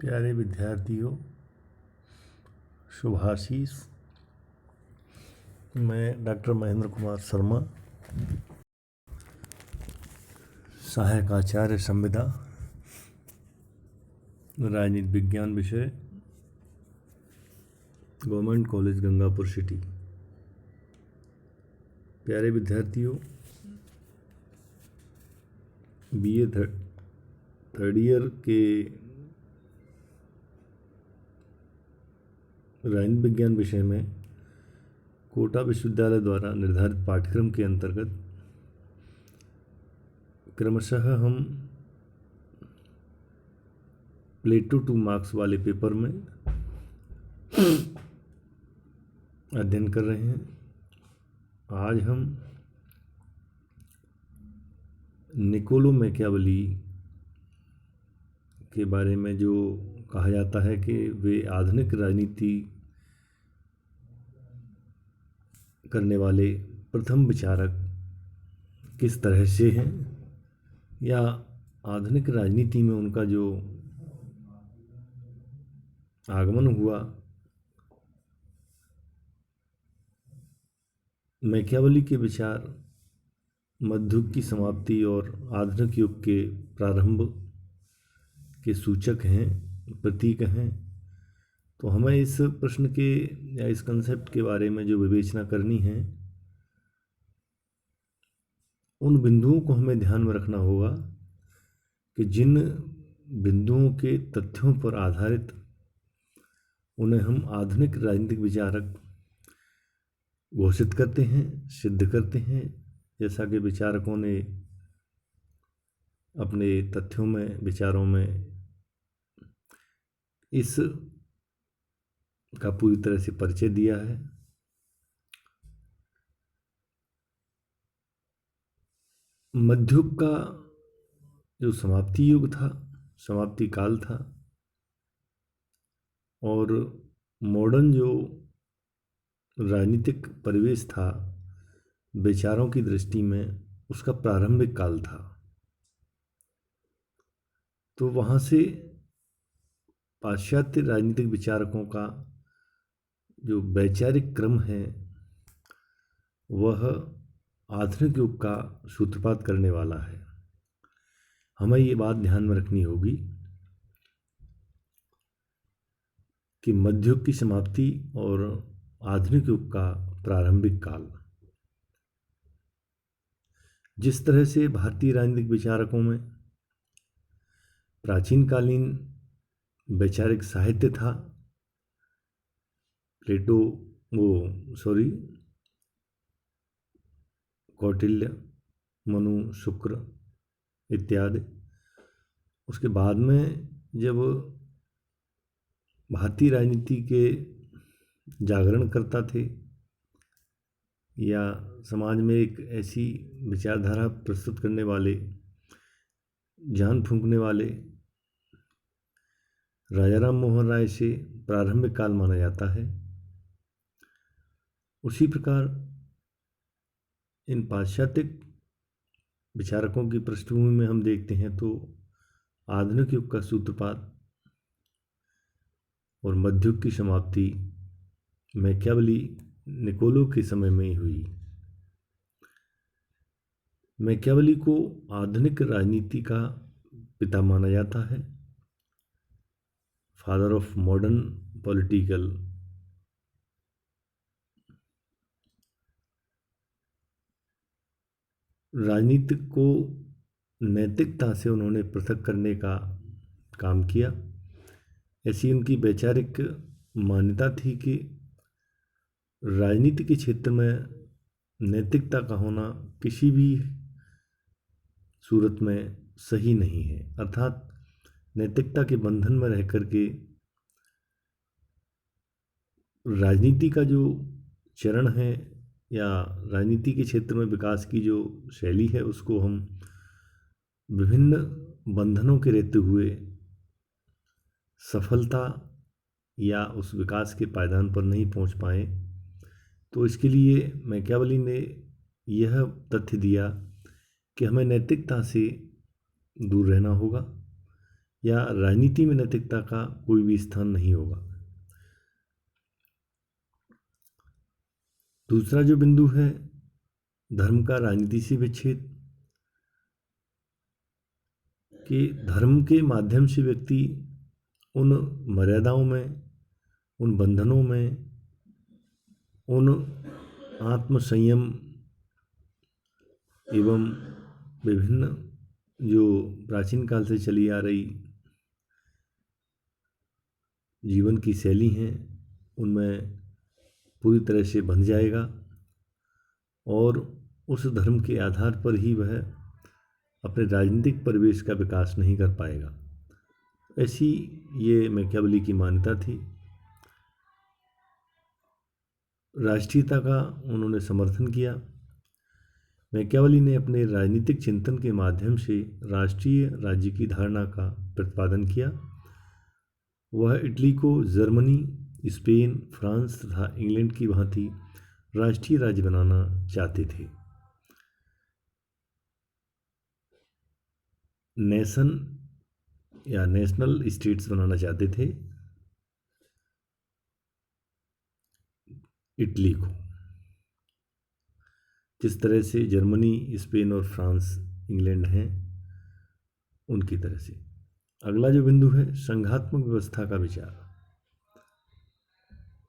प्यारे विद्यार्थियों, शुभाशीष। मैं डॉक्टर महेंद्र कुमार शर्मा, सहायक आचार्य संविदा, राजनीति विज्ञान विषय, गवर्नमेंट कॉलेज गंगापुर सिटी। प्यारे विद्यार्थियों, बीए थर्ड ईयर के राजनीति विज्ञान विषय में कोटा विश्वविद्यालय द्वारा निर्धारित पाठ्यक्रम के अंतर्गत क्रमशः हम प्लेटो 2 मार्क्स वाले पेपर में अध्ययन कर रहे हैं। आज हम निकोलो मैकियावेली के बारे में, जो कहा जाता है कि वे आधुनिक राजनीति करने वाले प्रथम विचारक किस तरह से हैं, या आधुनिक राजनीति में उनका जो आगमन हुआ, मैकियावेली के विचार मध्य युग की समाप्ति और आधुनिक युग के प्रारंभ के सूचक हैं, प्रतीक हैं। तो हमें इस प्रश्न के या इस कंसेप्ट के बारे में जो विवेचना करनी है, उन बिंदुओं को हमें ध्यान में रखना होगा कि जिन बिंदुओं के तथ्यों पर आधारित उन्हें हम आधुनिक राजनीतिक विचारक घोषित करते हैं, सिद्ध करते हैं, जैसा कि विचारकों ने अपने तथ्यों में, विचारों में इस का पूरी तरह से परिचय दिया है। मध्ययुग का जो समाप्ति युग था, समाप्ति काल था, और मॉडर्न जो राजनीतिक परिवेश था विचारों की दृष्टि में, उसका प्रारंभिक काल था। तो वहाँ से पाश्चात्य राजनीतिक विचारकों का जो वैचारिक क्रम है, वह आधुनिक युग का सूत्रपात करने वाला है। हमें ये बात ध्यान में रखनी होगी कि मध्य युग की समाप्ति और आधुनिक युग का प्रारंभिक काल, जिस तरह से भारतीय राजनीतिक विचारकों में प्राचीन कालीन वैचारिक साहित्य था, कौटिल्य, मनु, शुक्र इत्यादि। उसके बाद में जब भारतीय राजनीति के जागरण करता थे या समाज में एक ऐसी विचारधारा प्रस्तुत करने वाले, जान फूंकने वाले राजा राम मोहन राय से प्रारंभिक काल माना जाता है, उसी प्रकार इन पाश्चात्य विचारकों की पृष्ठभूमि में हम देखते हैं तो आधुनिक युग का सूत्रपात और मध्य युग की समाप्ति मैकियावेली, निकोलो के समय में ही हुई। मैकियावेली को आधुनिक राजनीति का पिता माना जाता है, फादर ऑफ मॉडर्न पॉलिटिकल। राजनीति को नैतिकता से उन्होंने पृथक करने का काम किया। ऐसी उनकी वैचारिक मान्यता थी कि राजनीति के क्षेत्र में नैतिकता का होना किसी भी सूरत में सही नहीं है। अर्थात नैतिकता के बंधन में रह करके राजनीति का जो चरण है या राजनीति के क्षेत्र में विकास की जो शैली है, उसको हम विभिन्न बंधनों के रहते हुए सफलता या उस विकास के पायदान पर नहीं पहुंच पाए। तो इसके लिए मैकियावेली ने यह तथ्य दिया कि हमें नैतिकता से दूर रहना होगा, या राजनीति में नैतिकता का कोई भी स्थान नहीं होगा। दूसरा जो बिंदु है, धर्म का राजनीति से विच्छेद, कि धर्म के माध्यम से व्यक्ति उन मर्यादाओं में, उन बंधनों में, उन आत्म संयम एवं विभिन्न जो प्राचीन काल से चली आ रही जीवन की शैली हैं, उनमें पूरी तरह से बंध जाएगा और उस धर्म के आधार पर ही वह अपने राजनीतिक परिवेश का विकास नहीं कर पाएगा। ऐसी ये मैकियावेली की मान्यता थी। राष्ट्रीयता का उन्होंने समर्थन किया। मैकियावेली ने अपने राजनीतिक चिंतन के माध्यम से राष्ट्रीय राज्य की धारणा का प्रतिपादन किया। वह इटली को जर्मनी, स्पेन, फ्रांस तथा इंग्लैंड की भांति राष्ट्रीय राज्य बनाना चाहते थे। नेशनल स्टेट्स बनाना चाहते थे इटली को, जिस तरह से जर्मनी, स्पेन और फ्रांस, इंग्लैंड हैं, उनकी तरह से। अगला जो बिंदु है, संघात्मक व्यवस्था का विचार।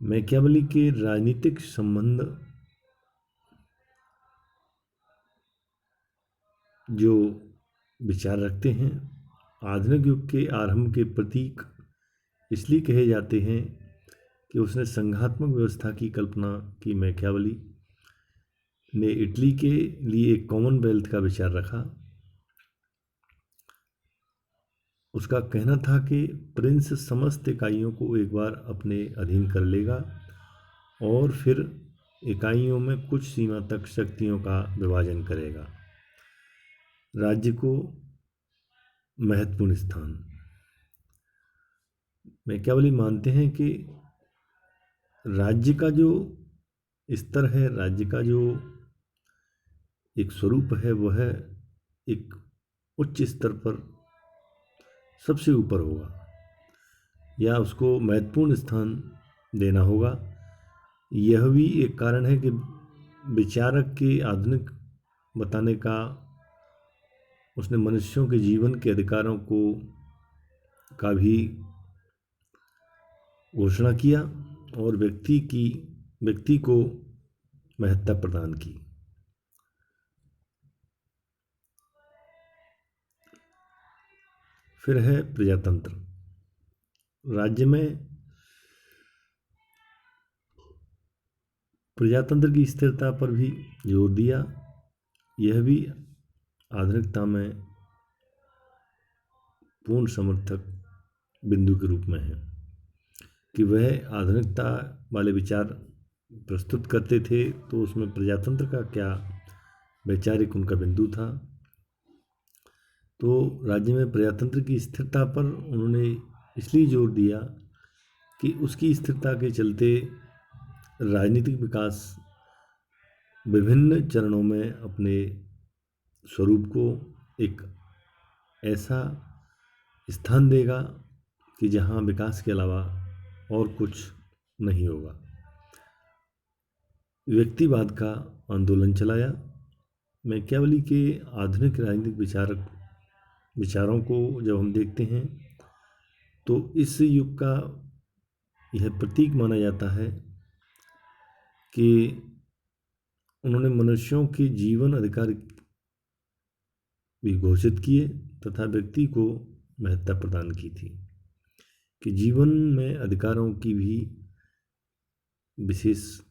मैकियावेली के राजनीतिक संबंध जो विचार रखते हैं, आधुनिक युग के आरंभ के प्रतीक इसलिए कहे जाते हैं कि उसने संघात्मक व्यवस्था की कल्पना की। मैकियावेली ने इटली के लिए एक कॉमनवेल्थ का विचार रखा। उसका कहना था कि प्रिंस समस्त इकाइयों को एक बार अपने अधीन कर लेगा और फिर इकाइयों में कुछ सीमा तक शक्तियों का विभाजन करेगा। राज्य को महत्वपूर्ण स्थान। मैकियावेली मानते हैं कि राज्य का जो स्तर है, राज्य का जो एक स्वरूप है, वह एक उच्च स्तर पर सबसे ऊपर होगा या उसको महत्वपूर्ण स्थान देना होगा। यह भी एक कारण है कि विचारक के आधुनिक बताने का उसने मनुष्यों के जीवन के अधिकारों का भी घोषणा किया और व्यक्ति को महत्ता प्रदान की। फिर है प्रजातंत्र। राज्य में प्रजातंत्र की स्थिरता पर भी जोर दिया। यह भी आधुनिकता में पूर्ण समर्थक बिंदु के रूप में है कि वह आधुनिकता वाले विचार प्रस्तुत करते थे, तो उसमें प्रजातंत्र का क्या वैचारिक उनका बिंदु था। तो राज्य में प्रजातंत्र की स्थिरता पर उन्होंने इसलिए जोर दिया कि उसकी स्थिरता के चलते राजनीतिक विकास विभिन्न चरणों में अपने स्वरूप को एक ऐसा स्थान देगा कि जहां विकास के अलावा और कुछ नहीं होगा। व्यक्तिवाद का आंदोलन चलाया। मैकियावेली के आधुनिक राजनीतिक विचारों को जब हम देखते हैं तो इस युग का यह प्रतीक माना जाता है कि उन्होंने मनुष्यों के जीवन अधिकार भी घोषित किए तथा व्यक्ति को महत्ता प्रदान की थी कि जीवन में अधिकारों की भी विशेष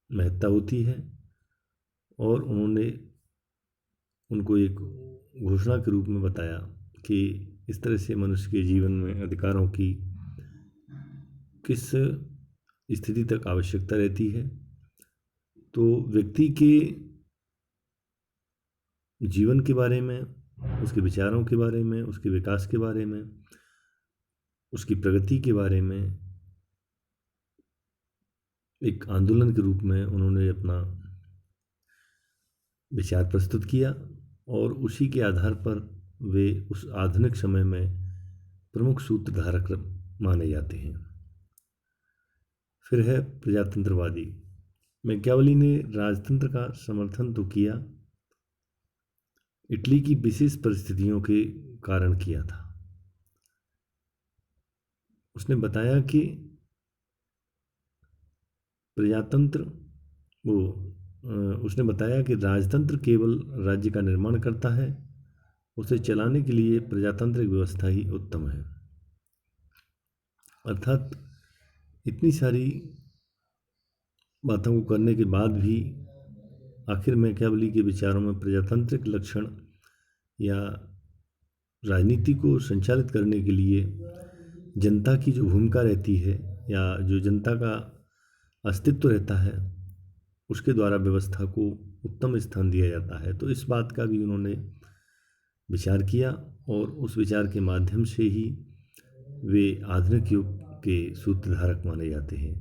महत्ता होती है और उन्होंने उनको एक घोषणा के रूप में बताया कि इस तरह से मनुष्य के जीवन में अधिकारों की किस स्थिति तक आवश्यकता रहती है। तो व्यक्ति के जीवन के बारे में, उसके विचारों के बारे में, उसके विकास के बारे में, उसकी प्रगति के बारे में एक आंदोलन के रूप में उन्होंने अपना विचार प्रस्तुत किया और उसी के आधार पर वे उस आधुनिक समय में प्रमुख सूत्रधारक माने जाते हैं। फिर है प्रजातंत्रवादी। मैकियावेली ने राजतंत्र का समर्थन तो किया, इटली की विशेष परिस्थितियों के कारण किया था। उसने बताया कि प्रजातंत्र वो उसने बताया कि राजतंत्र केवल राज्य का निर्माण करता है, उसे चलाने के लिए प्रजातांत्रिक व्यवस्था ही उत्तम है। अर्थात इतनी सारी बातों को करने के बाद भी आखिर मैकियावेली के विचारों में प्रजातांत्रिक लक्षण या राजनीति को संचालित करने के लिए जनता की जो भूमिका रहती है या जो जनता का अस्तित्व रहता है उसके द्वारा व्यवस्था को उत्तम स्थान दिया जाता है। तो इस बात का भी उन्होंने विचार किया और उस विचार के माध्यम से ही वे आधुनिक युग के सूत्रधारक माने जाते हैं।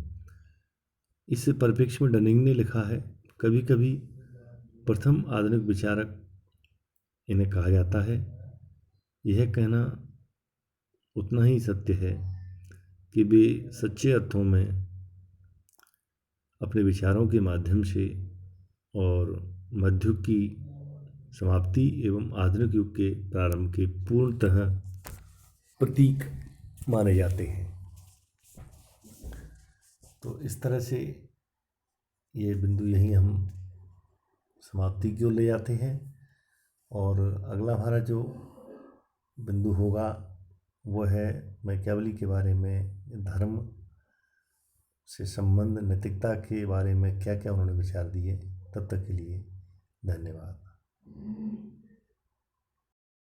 इस परिप्रेक्ष्य में डनिंग ने लिखा है, कभी कभी प्रथम आधुनिक विचारक इन्हें कहा जाता है। यह कहना उतना ही सत्य है कि वे सच्चे अर्थों में अपने विचारों के माध्यम से और मध्ययुग की समाप्ति एवं आधुनिक युग के प्रारंभ के पूर्णतः प्रतीक माने जाते हैं। तो इस तरह से ये बिंदु यहीं हम समाप्ति की ओर ले जाते हैं और अगला हमारा जो बिंदु होगा वो है मैकियावेली के बारे में धर्म से संबंध, नैतिकता के बारे में क्या क्या उन्होंने विचार दिए। तब तक के लिए धन्यवाद।